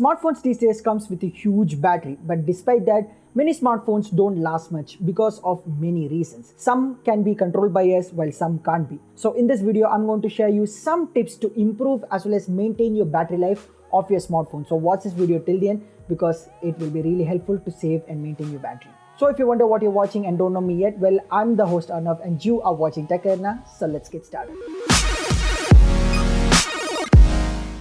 Smartphones these days comes with a huge battery, but despite that, many smartphones don't last much because of many reasons. Some can be controlled by us while some can't be. So in this video, I'm going to share you some tips to improve as well as maintain your battery life of your smartphone. So watch this video till the end because it will be really helpful to save and maintain your battery. So if you wonder what you're watching and don't know me yet, well, I'm the host Arnav and you are watching Tech Arena. So let's get started.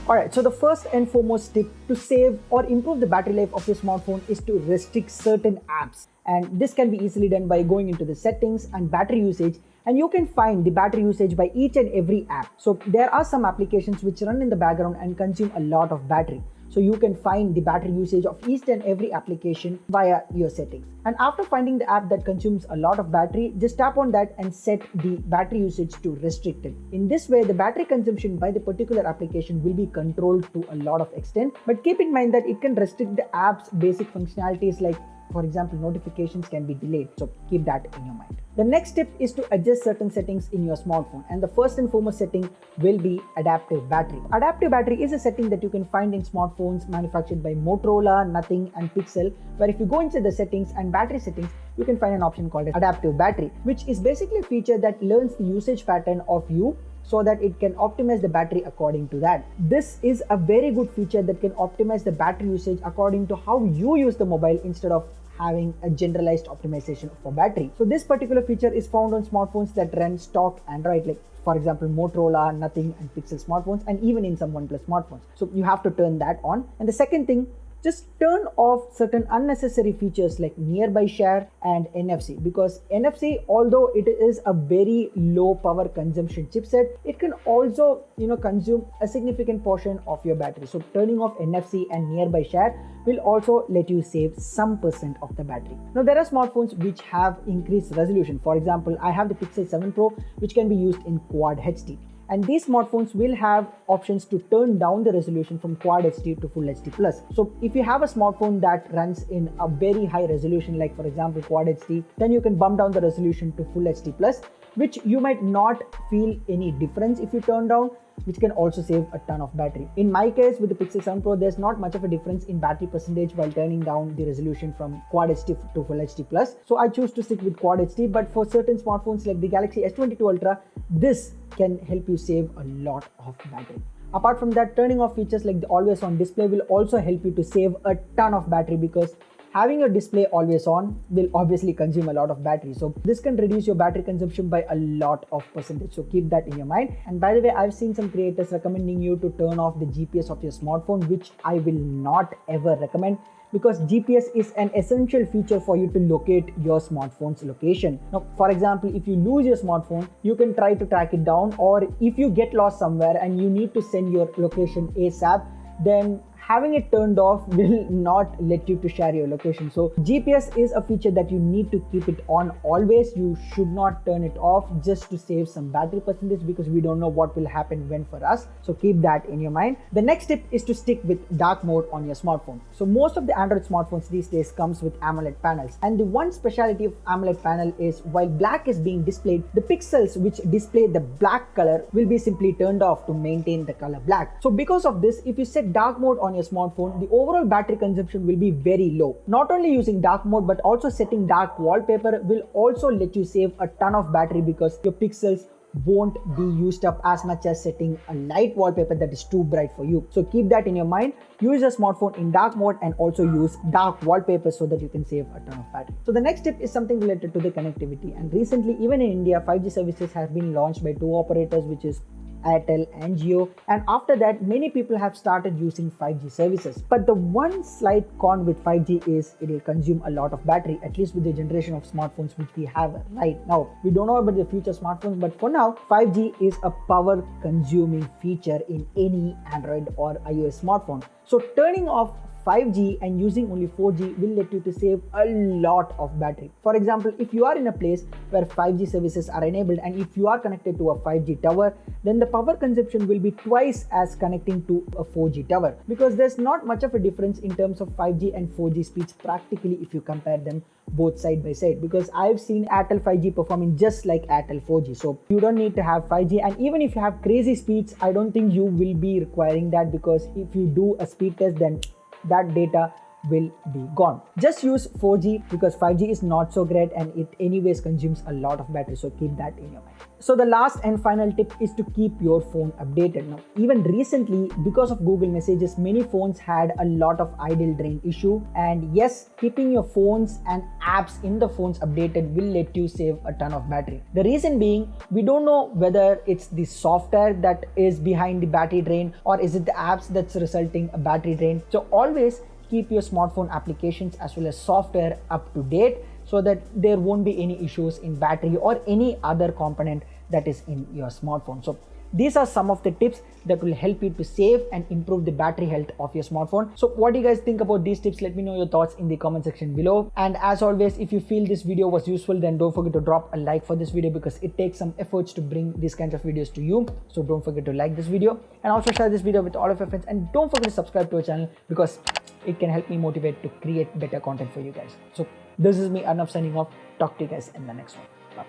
Alright, so the first and foremost tip to save or improve the battery life of your smartphone is to restrict certain apps. And this can be easily done by going into the settings and battery usage, and you can find the battery usage by each and every app. So there are some applications which run in the background and consume a lot of battery. So you can find the battery usage of each and every application via your settings. And after finding the app that consumes a lot of battery, just tap on that and set the battery usage to restricted. In this way, the battery consumption by the particular application will be controlled to a lot of extent. But keep in mind that it can restrict the app's basic functionalities like, for example, notifications can be delayed. So keep that in your mind. The next tip is to adjust certain settings in your smartphone. And the first and foremost setting will be adaptive battery. Adaptive battery is a setting that you can find in smartphones manufactured by Motorola, Nothing and Pixel, where if you go into the settings and battery settings, you can find an option called adaptive battery, which is basically a feature that learns the usage pattern of you so that it can optimize the battery according to that. This is a very good feature that can optimize the battery usage according to how you use the mobile instead of having a generalized optimization for battery. So this particular feature is found on smartphones that run stock Android, like for example Motorola, Nothing and Pixel smartphones, and even in some OnePlus smartphones. So you have to turn that on. And the second thing, just turn off certain unnecessary features like nearby share and NFC, because NFC, although it is a very low power consumption chipset, it can also consume a significant portion of your battery. So turning off NFC and nearby share will also let you save some percent of the battery. Now there are smartphones which have increased resolution. For example, I have the Pixel 7 Pro, which can be used in Quad HD. And these smartphones will have options to turn down the resolution from Quad HD to Full HD Plus. So if you have a smartphone that runs in a very high resolution, like for example Quad HD, then you can bump down the resolution to Full HD Plus, which you might not feel any difference if you turn down, which can also save a ton of battery. In my case with the Pixel 7 Pro, there's not much of a difference in battery percentage while turning down the resolution from Quad HD to Full HD Plus. So I choose to stick with Quad HD, but for certain smartphones like the Galaxy S22 Ultra, this can help you save a lot of battery. Apart from that, turning off features like the always on display will also help you to save a ton of battery, because having your display always on will obviously consume a lot of battery. So this can reduce your battery consumption by a lot of percentage. So keep that in your mind. And by the way, I've seen some creators recommending you to turn off the GPS of your smartphone, which I will not ever recommend, because GPS is an essential feature for you to locate your smartphone's location. Now, for example, if you lose your smartphone, you can try to track it down, or if you get lost somewhere and you need to send your location ASAP, then having it turned off will not let you to share your location. So GPS is a feature that you need to keep it on always. You should not turn it off just to save some battery percentage, because we don't know what will happen when for us. So keep that in your mind. The next tip is to stick with dark mode on your smartphone. So most of the Android smartphones these days comes with AMOLED panels. And the one specialty of AMOLED panel is while black is being displayed, the pixels which display the black color will be simply turned off to maintain the color black. So because of this, if you set dark mode on your smartphone, the overall battery consumption will be very low. Not only using dark mode, but also setting dark wallpaper will also let you save a ton of battery, because your pixels won't be used up as much as setting a light wallpaper that is too bright for you. So keep that in your mind. Use your smartphone in dark mode and also use dark wallpaper so that you can save a ton of battery. So the next tip is something related to the connectivity. And recently, even in India, 5G services have been launched by two operators, which is Airtel and Jio, and after that many people have started using 5G services. But the one slight con with 5G is it will consume a lot of battery, at least with the generation of smartphones which we have right now. We don't know about the future smartphones, but for now 5G is a power consuming feature in any Android or iOS smartphone. So turning off 5G and using only 4G will let you to save a lot of battery. For example, if you are in a place where 5G services are enabled and if you are connected to a 5G tower, then the power consumption will be twice as connecting to a 4G tower, because there's not much of a difference in terms of 5G and 4G speeds practically if you compare them both side by side, because I've seen Airtel 5G performing just like Airtel 4G. So you don't need to have 5G, and even if you have crazy speeds, I don't think you will be requiring that, because if you do a speed test, then that data will be gone. Just use 4G because 5G is not so great and it anyways consumes a lot of battery, so keep that in your mind. So the last and final tip is to keep your phone updated. Now, even recently, because of Google Messages, many phones had a lot of idle drain issue, and yes, keeping your phones and apps in the phones updated will let you save a ton of battery. The reason being, we don't know whether it's the software that is behind the battery drain or is it the apps that's resulting a battery drain. So always keep your smartphone applications as well as software up to date so that there won't be any issues in battery or any other component that is in your smartphone. So these are some of the tips that will help you to save and improve the battery health of your smartphone. So what do you guys think about these tips? Let me know your thoughts in the comment section below. And as always, if you feel this video was useful, then don't forget to drop a like for this video because it takes some efforts to bring these kinds of videos to you. So don't forget to like this video and also share this video with all of your friends, and don't forget to subscribe to our channel because it can help me motivate to create better content for you guys. So this is me, Arnav, signing off. Talk to you guys in the next one. Bye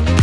bye.